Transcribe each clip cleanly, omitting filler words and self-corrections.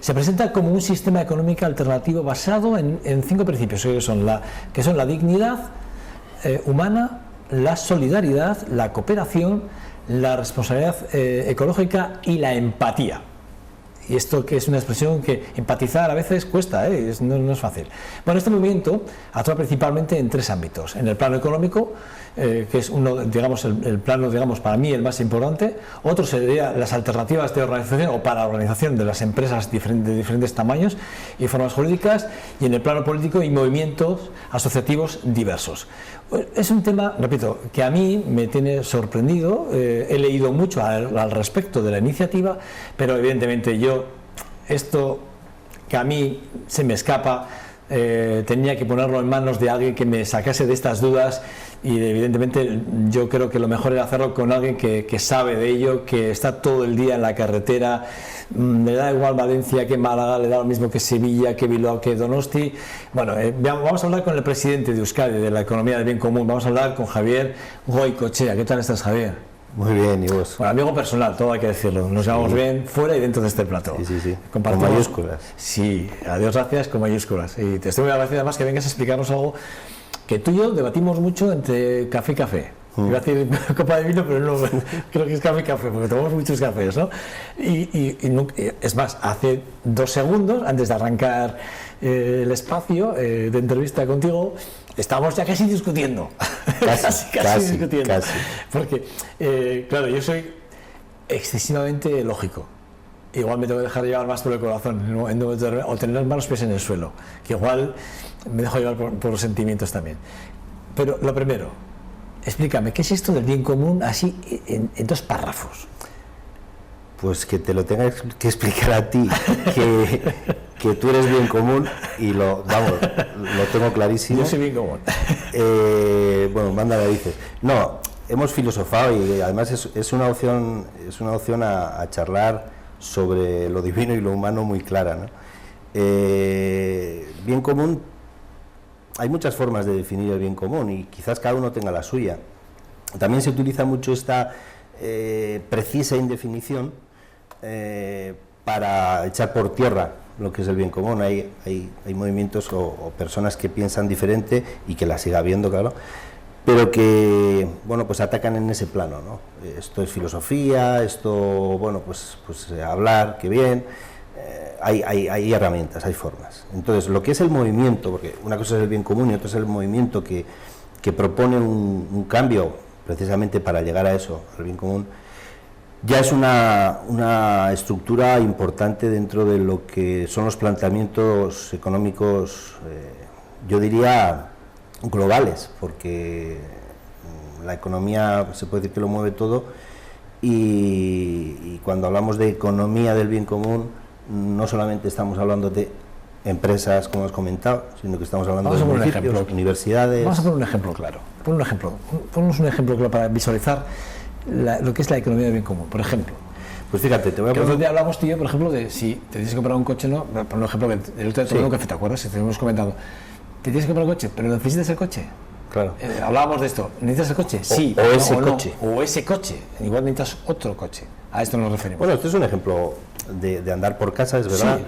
Se presenta como un sistema económico alternativo basado en 5 principios, que son la dignidad humana, la solidaridad, la cooperación, la responsabilidad ecológica y la empatía. Y esto que es una expresión que empatizar a veces cuesta, no es fácil. Bueno, este movimiento actúa principalmente en 3 ámbitos. En el plano económico, que es uno, digamos, el plano, digamos, para mí el más importante. Otro sería las alternativas de organización o para organización de las empresas de diferentes tamaños y formas jurídicas. Y en el plano político y movimientos asociativos diversos. Es un tema, repito, que a mí me tiene sorprendido. He leído mucho al respecto de la iniciativa, pero evidentemente esto que a mí se me escapa, tenía que ponerlo en manos de alguien que me sacase de estas dudas, y evidentemente yo creo que lo mejor era hacerlo con alguien que sabe de ello, que está todo el día en la carretera. Le da igual Valencia que Málaga, le da lo mismo que Sevilla, que Bilbao, que Donosti. Bueno, vamos a hablar con el presidente de Euskadi, de la economía del bien común. Vamos a hablar con Javier Goicoechea. ¿Qué tal estás, Javier? Muy bien, ¿y vos? Bueno, amigo personal, todo hay que decirlo. Nos llevamos bien fuera y dentro de este plató. Sí. Con mayúsculas. Sí, a Dios gracias, con mayúsculas. Y te estoy muy agradecido además que vengas a explicarnos algo que tú y yo debatimos mucho entre café y café. Iba a decir copa de vino, pero no, creo que es café y café, porque tomamos muchos cafés, ¿no? Y es más, hace 2 segundos, antes de arrancar el espacio de entrevista contigo, estábamos ya casi discutiendo. Casi discutiendo. Casi. Porque, claro, yo soy excesivamente lógico. Igual me tengo que dejar llevar más por el corazón, o tener más los pies en el suelo, que igual me dejo llevar por los sentimientos también. Pero lo primero, explícame, ¿qué es esto del bien común así en 2 párrafos? Pues que te lo tenga que explicar a ti, que tú eres bien común y lo tengo clarísimo. Yo soy bien común. Bueno, manda la dices. No, hemos filosofado y además es una opción a charlar sobre lo divino y lo humano muy clara, ¿no? Bien común, hay muchas formas de definir el bien común y quizás cada uno tenga la suya. También se utiliza mucho esta precisa indefinición para echar por tierra lo que es el bien común. Hay movimientos o personas que piensan diferente y que la siga habiendo, claro, pero que, bueno, pues atacan en ese plano, ¿no? Esto es filosofía, esto, bueno, pues hablar, qué bien. Hay herramientas, hay formas. Entonces, lo que es el movimiento, porque una cosa es el bien común y otra es el movimiento que propone un cambio precisamente para llegar a eso, al bien común, ya es una estructura importante dentro de lo que son los planteamientos económicos, yo diría globales, porque la economía se puede decir que lo mueve todo, y cuando hablamos de economía del bien común no solamente estamos hablando de empresas, como has comentado, sino que estamos hablando de municipios, universidades. Vamos a poner un ejemplo claro. Ponnos un ejemplo claro para visualizar lo que es la economía del bien común. Por ejemplo, pues fíjate, te voy a poner... El otro día hablamos tú y yo, por ejemplo, de si te tienes que comprar un coche, ¿no? Por ejemplo, el otro día tomé un café, ¿te acuerdas? Si te hemos comentado. Te tienes que comprar un coche, pero ¿necesitas el coche? Claro. Hablábamos de esto. ¿Necesitas el coche? Sí. O ese coche. Igual necesitas otro coche. A esto nos referimos. Bueno, esto es un ejemplo de andar por casa, es verdad. Sí,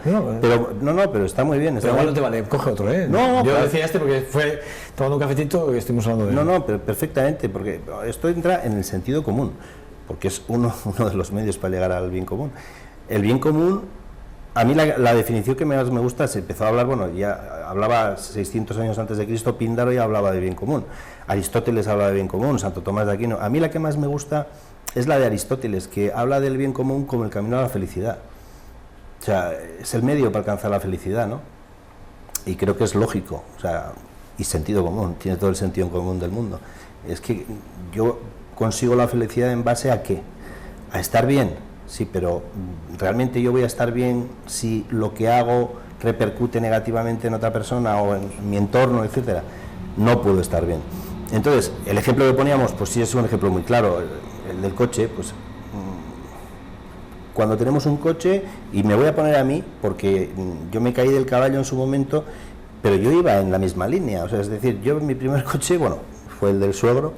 pero está muy bien. Pero igual no te vale, coge otro, ¿eh? No, yo decía porque fue tomando un cafetito y estuvimos hablando de... No, pero perfectamente, porque esto entra en el sentido común, porque es uno de los medios para llegar al bien común. El bien común, a mí la definición que más me gusta, se empezó a hablar, bueno, ya hablaba 600 años antes de Cristo, Píndaro ya hablaba de bien común, Aristóteles habla de bien común, Santo Tomás de Aquino. A mí la que más me gusta es la de Aristóteles, que habla del bien común como el camino a la felicidad. O sea, es el medio para alcanzar la felicidad, ¿no? Y creo que es lógico, o sea, y sentido común, tiene todo el sentido común del mundo. Es que yo consigo la felicidad en base a ¿qué? A estar bien, sí, pero ¿realmente yo voy a estar bien si lo que hago repercute negativamente en otra persona o en mi entorno, etcétera? No puedo estar bien. Entonces, el ejemplo que poníamos, pues sí es un ejemplo muy claro, el del coche, pues cuando tenemos un coche, y me voy a poner a mí, porque yo me caí del caballo en su momento, pero yo iba en la misma línea, o sea, es decir, yo mi primer coche, bueno, fue el del suegro,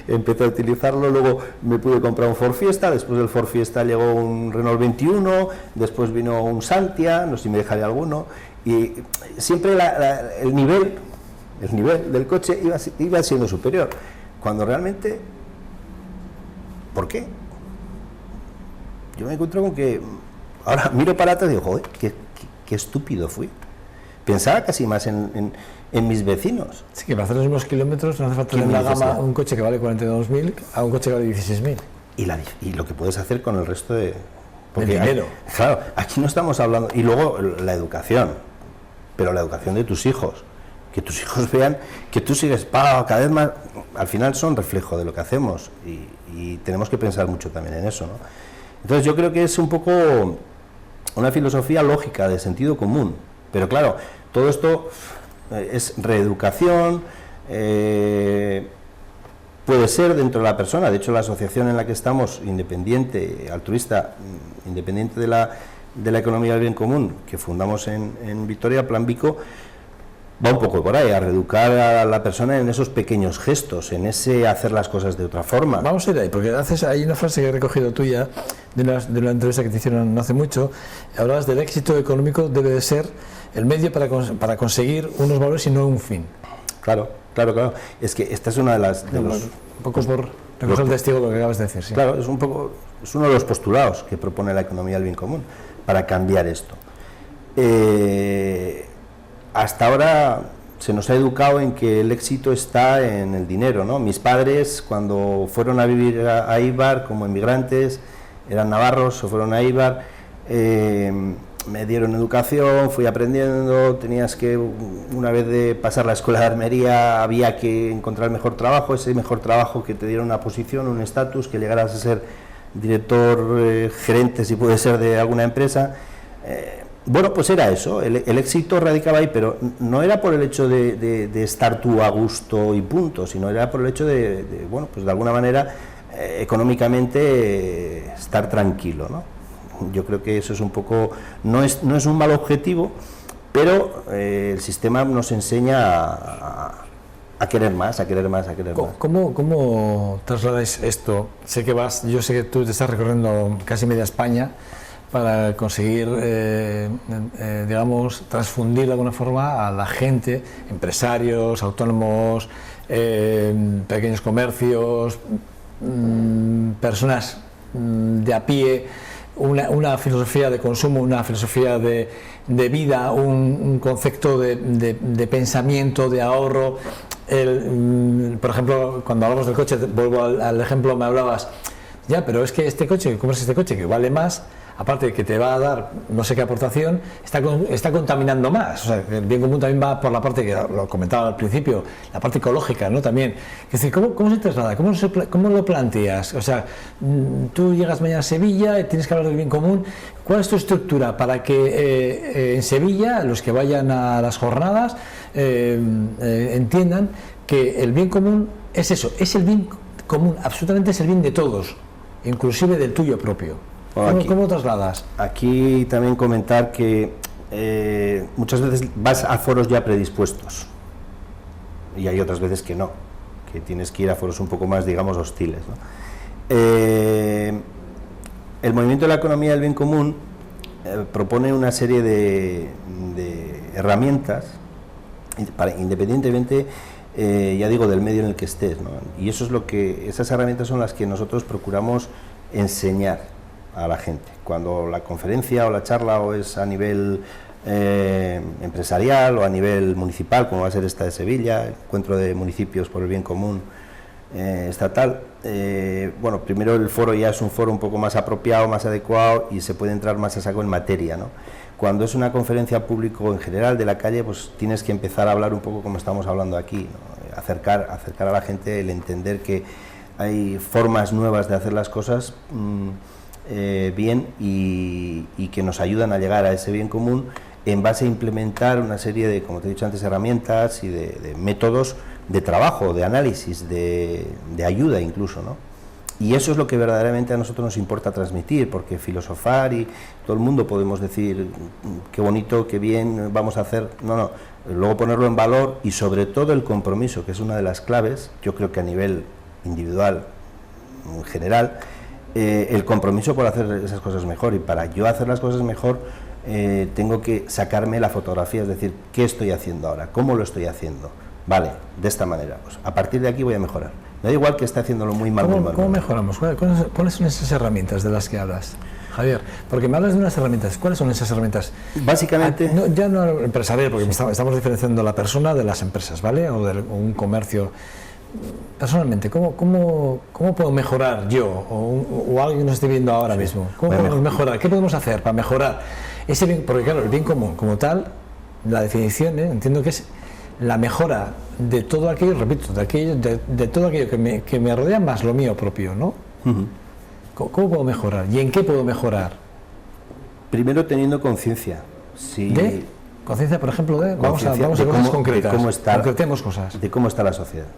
empecé a utilizarlo, luego me pude comprar un Ford Fiesta, después del Ford Fiesta llegó un Renault 21, después vino un Santia, no sé si me dejaré alguno, y siempre el nivel del coche iba siendo superior, cuando realmente, ¿por qué? Yo me encuentro con que ahora miro para atrás y digo, joder, qué estúpido fui. Pensaba casi más en mis vecinos. Sí, que para hacer los mismos kilómetros no hace falta tener la gama un coche que vale 42.000 a un coche que vale 16.000. Y lo que puedes hacer con el resto de... Porque dinero. Claro, aquí no estamos hablando... Y luego la educación, pero la educación de tus hijos. Que tus hijos vean que tú sigues cada vez más... Al final son reflejo de lo que hacemos y tenemos que pensar mucho también en eso, ¿no? Entonces yo creo que es un poco una filosofía lógica, de sentido común. Pero claro, todo esto es reeducación, puede ser dentro de la persona. De hecho, la asociación en la que estamos, independiente, altruista, independiente de la economía del bien común, que fundamos en Vitoria, Plan Vico, va un poco por ahí, a reeducar a la persona en esos pequeños gestos, en ese hacer las cosas de otra forma. Vamos a ir ahí, porque hay una frase que he recogido tuya de una entrevista que te hicieron no hace mucho. Hablabas del éxito económico debe de ser el medio para conseguir unos valores y no un fin. Claro. Es que esta es una de las... un poco por recoger el testigo de lo que acabas de decir. Sí. Claro, es uno de los postulados que propone la economía del bien común para cambiar esto. Hasta ahora se nos ha educado en que el éxito está en el dinero, ¿no? Mis padres, cuando fueron a vivir a Eibar como inmigrantes, eran navarros, se fueron a Eibar, me dieron educación, fui aprendiendo, tenías que, una vez de pasar la escuela de armería, había que encontrar el mejor trabajo, ese mejor trabajo que te diera una posición, un estatus, que llegaras a ser director, gerente, si puede ser, de alguna empresa. Bueno, pues era eso, el éxito radicaba ahí, pero no era por el hecho de estar tú a gusto y punto, sino era por el hecho bueno, pues de alguna manera, económicamente, estar tranquilo, ¿no? Yo creo que eso es un poco, no es un mal objetivo, pero el sistema nos enseña a querer más, a querer más. ¿Cómo trasladáis esto? Yo sé que tú te estás recorriendo casi media España para conseguir, digamos, transfundir de alguna forma a la gente, empresarios, autónomos, pequeños comercios, personas de a pie, una filosofía de consumo, una filosofía de vida, un concepto de pensamiento, de ahorro. Por ejemplo, cuando hablamos del coche, vuelvo al ejemplo, me hablabas, ya, pero es que este coche, que compras este coche que vale más, aparte de que te va a dar no sé qué aportación, está contaminando más. O sea, el bien común también va por la parte que lo comentaba al principio, la parte ecológica, ¿no? También. Es decir, ¿cómo se traslada? ¿Cómo lo planteas? O sea, tú llegas mañana a Sevilla y tienes que hablar del bien común. ¿Cuál es tu estructura para que en Sevilla los que vayan a las jornadas entiendan que el bien común es eso, es el bien común, absolutamente es el bien de todos, inclusive del tuyo propio? ¿Cómo lo trasladas? Aquí también comentar que muchas veces vas a foros ya predispuestos y hay otras veces que no, que tienes que ir a foros un poco más, digamos, hostiles, ¿no? El movimiento de la economía del bien común propone una serie de herramientas, independientemente, ya digo, del medio en el que estés, ¿no? Y eso es esas herramientas son las que nosotros procuramos enseñar a la gente. Cuando la conferencia o la charla o es a nivel empresarial o a nivel municipal, como va a ser esta de Sevilla, el encuentro de municipios por el bien común estatal, bueno, primero el foro ya es un foro un poco más apropiado, más adecuado y se puede entrar más a saco en materia, ¿no? Cuando es una conferencia público en general de la calle, pues tienes que empezar a hablar un poco como estamos hablando aquí, ¿no? Acercar a la gente el entender que hay formas nuevas de hacer las cosas bien y que nos ayudan a llegar a ese bien común en base a implementar una serie de, como te he dicho antes, herramientas y de métodos de trabajo, de análisis, de ayuda incluso, ¿no? Y eso es lo que verdaderamente a nosotros nos importa transmitir, porque filosofar y todo el mundo podemos decir qué bonito, qué bien vamos a hacer, luego ponerlo en valor y sobre todo el compromiso, que es una de las claves. Yo creo que a nivel individual, en general, el compromiso por hacer esas cosas mejor. Y para yo hacer las cosas mejor, tengo que sacarme la fotografía, es decir, ¿qué estoy haciendo ahora? ¿Cómo lo estoy haciendo? Vale, de esta manera. Pues a partir de aquí voy a mejorar. Me da igual que esté haciéndolo muy mal. ¿Cómo mejoramos? ¿Cuáles son esas herramientas de las que hablas, Javier? Porque me hablas de unas herramientas. ¿Cuáles son esas herramientas? Básicamente... ya no empresarial, porque estamos diferenciando la persona de las empresas, ¿vale? O de un comercio. Personalmente, ¿cómo puedo mejorar yo o alguien que nos esté viendo ahora mismo? ¿Cómo podemos mejorar? ¿Qué podemos hacer para mejorar ese bien? Porque claro, el bien común como tal, la definición, entiendo que es la mejora de todo aquello, repito, de todo aquello que me rodea más lo mío propio, ¿no? ¿Cómo puedo mejorar? ¿Y en qué puedo mejorar? Primero teniendo conciencia. ¿De? Conciencia, por ejemplo, vamos a cosas concretas. Concretemos cosas. De cómo está la sociedad.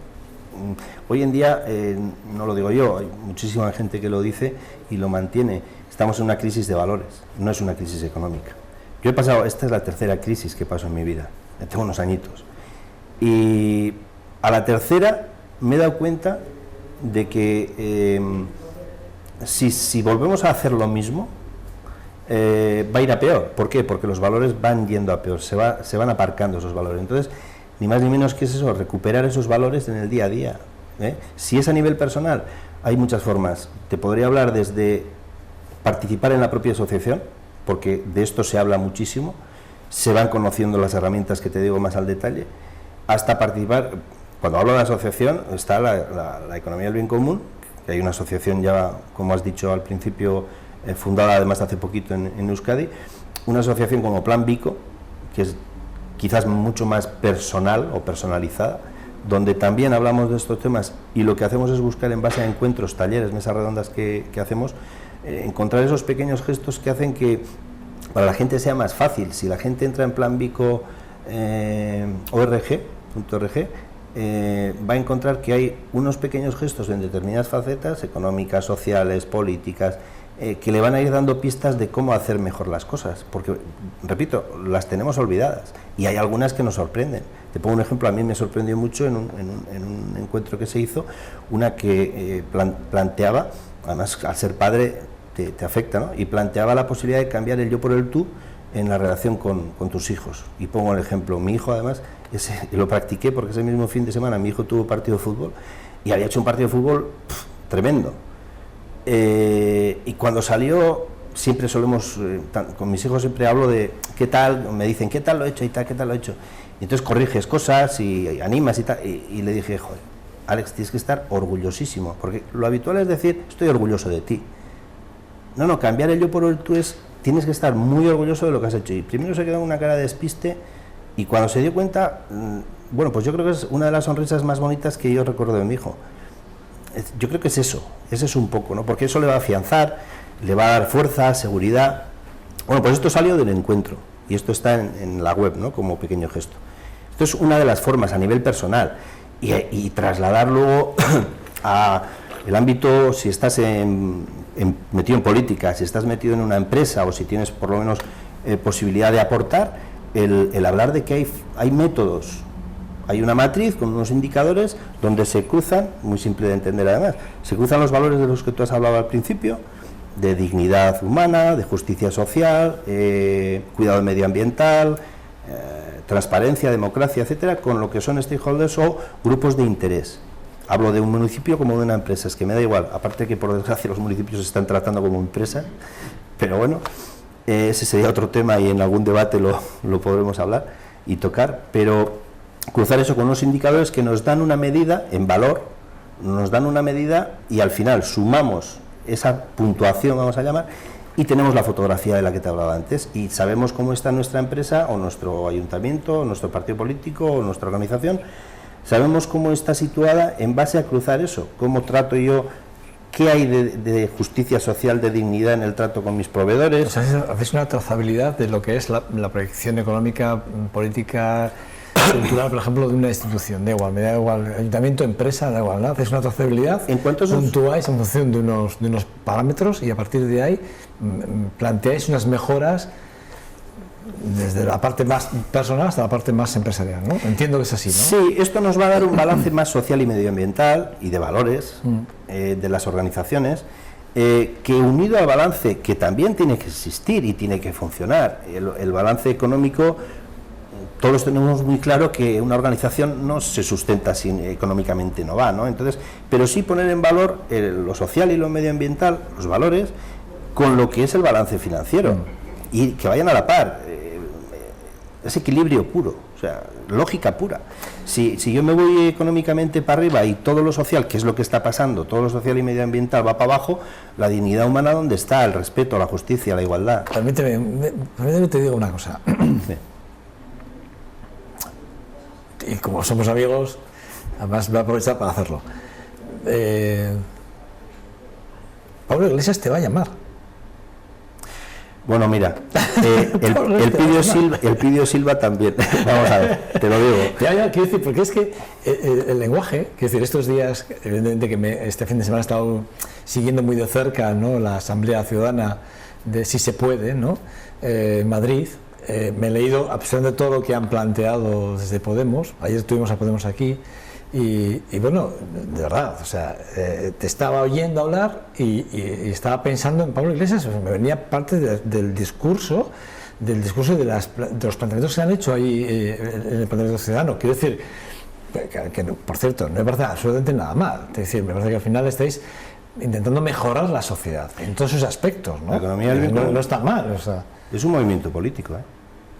Hoy en día, no lo digo yo, hay muchísima gente que lo dice y lo mantiene. Estamos en una crisis de valores, no es una crisis económica. Yo he pasado, esta es la tercera crisis que paso en mi vida, tengo unos añitos. Y a la tercera me he dado cuenta de que si volvemos a hacer lo mismo, va a ir a peor. ¿Por qué? Porque los valores van yendo a peor, se van aparcando esos valores. Entonces, ni más ni menos que es eso, recuperar esos valores en el día a día. Si es a nivel personal, hay muchas formas. Te podría hablar desde participar en la propia asociación, porque de esto se habla muchísimo, se van conociendo las herramientas que te digo más al detalle, hasta participar. Cuando hablo de asociación, está la economía del bien común, que hay una asociación ya, como has dicho al principio, fundada además hace poquito en Euskadi, una asociación como Plan Vico, que es quizás mucho más personal o personalizada, donde también hablamos de estos temas y lo que hacemos es buscar en base a encuentros, talleres, mesas redondas que hacemos, encontrar esos pequeños gestos que hacen que para la gente sea más fácil. Si la gente entra en Plan Vico org.org, va a encontrar que hay unos pequeños gestos en determinadas facetas económicas, sociales, políticas, que le van a ir dando pistas de cómo hacer mejor las cosas, porque, repito, las tenemos olvidadas y hay algunas que nos sorprenden. Te pongo un ejemplo, a mí me sorprendió mucho en un encuentro que se hizo, una que planteaba, además al ser padre te afecta, ¿no? Y planteaba la posibilidad de cambiar el yo por el tú en la relación con tus hijos. Y pongo el ejemplo, mi hijo además, y lo practiqué porque ese mismo fin de semana mi hijo tuvo partido de fútbol y había hecho un partido de fútbol tremendo. Y cuando salió, siempre solemos, con mis hijos siempre hablo de qué tal, me dicen qué tal lo he hecho y tal, qué tal lo he hecho. Y entonces corriges cosas y animas y tal. Y le dije, joder, Alex, tienes que estar orgullosísimo, porque lo habitual es decir, estoy orgulloso de ti. No, cambiar el yo por el tú es, tienes que estar muy orgulloso de lo que has hecho. Y primero se quedó con una cara de despiste y cuando se dio cuenta, bueno, pues yo creo que es una de las sonrisas más bonitas que yo recuerdo de mi hijo. Yo creo que es eso, ese es un poco, ¿no? Porque eso le va a afianzar, le va a dar fuerza, seguridad. Bueno, pues esto salió del encuentro y esto está en la web, ¿no? Como pequeño gesto. Esto es una de las formas a nivel personal y trasladar luego a el ámbito, si estás metido en política, si estás metido en una empresa o si tienes por lo menos posibilidad de aportar, el hablar de que hay métodos. Hay una matriz con unos indicadores donde se cruzan, muy simple de entender además, se cruzan los valores de los que tú has hablado al principio, de dignidad humana, de justicia social, cuidado medioambiental, transparencia, democracia, etcétera, con lo que son stakeholders o grupos de interés. Hablo de un municipio como de una empresa, es que me da igual, aparte que por desgracia los municipios se están tratando como empresa, pero bueno, ese sería otro tema y en algún debate lo podremos hablar y tocar, pero cruzar eso con unos indicadores que nos dan una medida en valor, nos dan una medida y al final sumamos esa puntuación, vamos a llamar, y tenemos la fotografía de la que te hablaba antes y sabemos cómo está nuestra empresa o nuestro ayuntamiento, o nuestro partido político o nuestra organización, sabemos cómo está situada en base a cruzar eso, cómo trato yo, qué hay de justicia social, de dignidad en el trato con mis proveedores. O sea, hacéis una trazabilidad de lo que es la proyección económica, política, cultural, por ejemplo, de una institución, da igual, me da igual, ayuntamiento, empresa, da igual, ¿no? Hacéis una trazabilidad, puntuáis en función de unos parámetros y a partir de ahí planteáis unas mejoras desde la parte más personal hasta la parte más empresarial, ¿no? Entiendo que es así, ¿no? Sí, esto nos va a dar un balance más social y medioambiental y de valores de las organizaciones, que unido al balance que también tiene que existir y tiene que funcionar, el balance económico, todos tenemos muy claro que una organización no se sustenta si económicamente no va, ¿no? Entonces, pero sí poner en valor lo social y lo medioambiental, los valores, con lo que es el balance financiero, y que vayan a la par, es equilibrio puro, o sea, lógica pura. Si yo me voy económicamente para arriba y todo lo social, que es lo que está pasando, todo lo social y medioambiental va para abajo, la dignidad humana, ¿dónde está? El respeto, la justicia, la igualdad. Permíteme que te diga una cosa. Sí. Y como somos amigos, además voy a aprovechar para hacerlo. Pablo Iglesias te va a llamar. Bueno, mira, el Pidio Silva también, vamos a ver, te lo digo. Ya, quiero decir, porque es que el lenguaje, quiero decir, estos días, evidentemente que este fin de semana he estado siguiendo muy de cerca, ¿no?, la Asamblea Ciudadana de Si se puede, ¿no?, en Madrid. Me he leído absolutamente todo lo que han planteado desde Podemos. Ayer tuvimos a Podemos aquí y bueno, de verdad, o sea, te estaba oyendo hablar y estaba pensando en Pablo Iglesias. O sea, me venía parte del discurso de los planteamientos que se han hecho ahí en el Parlamento Ciudadano. Quiero decir, que por cierto, no me parece absolutamente nada mal. Es decir, me parece que al final estáis intentando mejorar la sociedad en todos sus aspectos, ¿no? La economía no está mal, o sea. Es un movimiento político,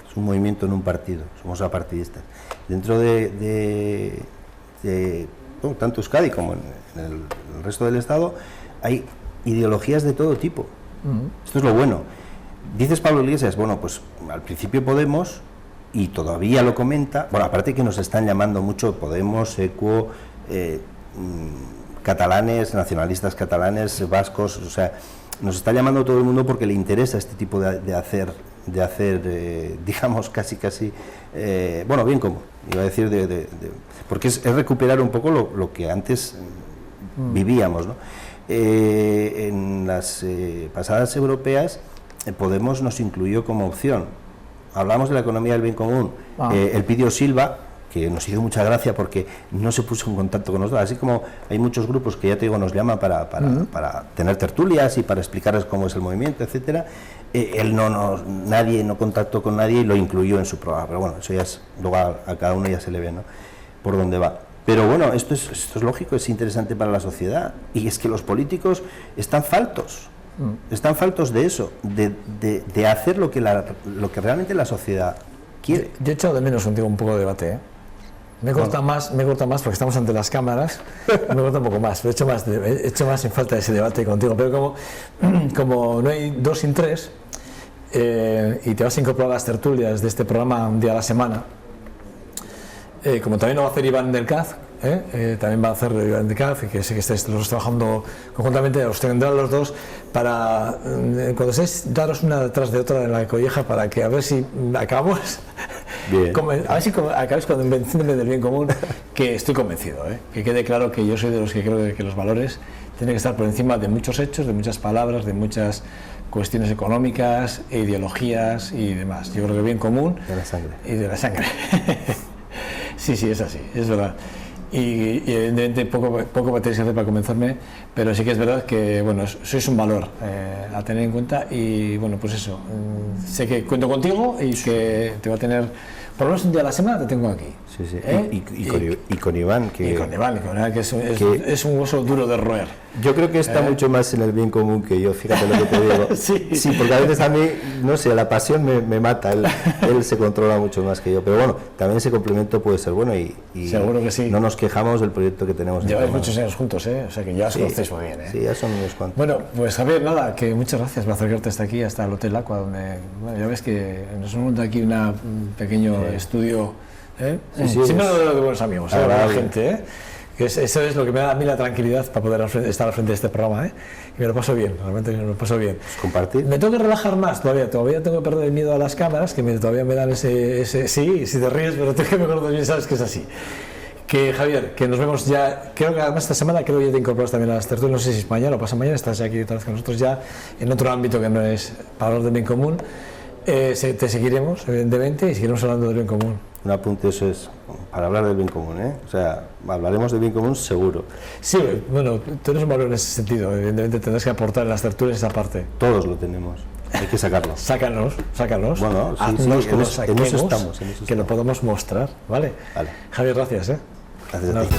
es un movimiento en un partido, somos apartidistas. Dentro de tanto Euskadi como en el resto del Estado hay ideologías de todo tipo. Esto es lo bueno. Dices Pablo Iglesias, bueno, pues al principio Podemos, y todavía lo comenta, bueno, aparte que nos están llamando mucho Podemos, ECUO, catalanes, nacionalistas catalanes, vascos, o sea, nos está llamando todo el mundo porque le interesa este tipo de hacer, digamos, casi, bueno, bien común, iba a decir, porque es recuperar un poco lo que antes vivíamos, ¿no? En las pasadas europeas, Podemos nos incluyó como opción. Hablamos de la economía del bien común. El Pidio Silva, que nos hizo mucha gracia porque no se puso en contacto con nosotros, así como hay muchos grupos que, ya te digo, nos llaman para tener tertulias y para explicarles cómo es el movimiento, etcétera. Él nadie contactó con nadie y lo incluyó en su programa, pero bueno, eso ya es, luego a cada uno ya se le ve, ¿no?, por dónde va. Pero bueno, esto es lógico, es interesante para la sociedad, y es que los políticos están faltos de eso, de hacer lo que realmente la sociedad quiere. Yo he echado de menos contigo un poco de debate, ¿eh? Me corta más porque estamos ante las cámaras, me corta un poco más, pero he hecho más en falta ese debate contigo. Pero como no hay 2 sin 3, y te vas a incorporar a las tertulias de este programa un día a la semana, como también lo va a hacer Iván del CAZ, también va a hacer Iván del CAZ, y que sé que estáis los dos trabajando conjuntamente, os tendrán los dos para, cuando estéis, daros una detrás de otra en la colleja, para que a ver si acabamos. Bien. A ver si acabáis convenciéndome del bien común, que estoy convencido, que quede claro que yo soy de los que creo que los valores tienen que estar por encima de muchos hechos, de muchas palabras, de muchas cuestiones económicas, ideologías y demás. Yo creo que el bien común de la sangre. Y de la sangre. Sí, es así, es verdad. Y evidentemente poco me tenéis que hacer para convencerme, pero sí que es verdad que, bueno, sois un valor a tener en cuenta, y bueno, pues eso, sé que cuento contigo y que te va a tener, por lo menos un día a la semana te tengo aquí. Sí. Y con Iván, que es un hueso duro de roer. Yo creo que está mucho más en el bien común que yo, fíjate lo que te digo. Sí, porque a veces a mí, no sé, la pasión me mata, él se controla mucho más que yo, pero bueno, también ese complemento puede ser bueno, y seguro que sí. No nos quejamos del proyecto que tenemos. Lleváis muchos años juntos, o sea que ya os conocéis muy bien. Sí, ya son unos cuantos. Bueno, pues Javier, nada, que muchas gracias por acercarte hasta aquí, hasta el Hotel Aqua, donde, bueno, ya ves que nos hemos montado aquí un pequeño estudio, no de buenos amigos, de la gente, que eso es lo que me da a mí la tranquilidad para poder estar al frente de este programa, y me lo paso bien, realmente me lo paso bien. Pues compartir. Me tengo que relajar más todavía tengo que perder el miedo a las cámaras, que todavía me dan ese sí, si te ríes, pero tengo que me acuerdo bien, sabes que es así. Que Javier, que nos vemos ya, creo que además esta semana ya te incorporas también a las tertulias, no sé si es mañana o pasa mañana, estás aquí otra vez con nosotros ya en otro ámbito que no es para hablar del bien común. Te seguiremos, evidentemente, y seguiremos hablando del bien común. Un apunte, eso es, para hablar del bien común, ¿eh? O sea, hablaremos del bien común seguro. Sí, bueno, tú eres un valor en ese sentido, evidentemente tendrás que aportar en las tertulias esa parte. Todos lo tenemos, hay que sacarlo. Sácanos. Bueno, sí, haznos que en lo eso saquemos, estamos, que lo podamos mostrar, ¿vale? Vale. Javier, gracias. Gracias a ti.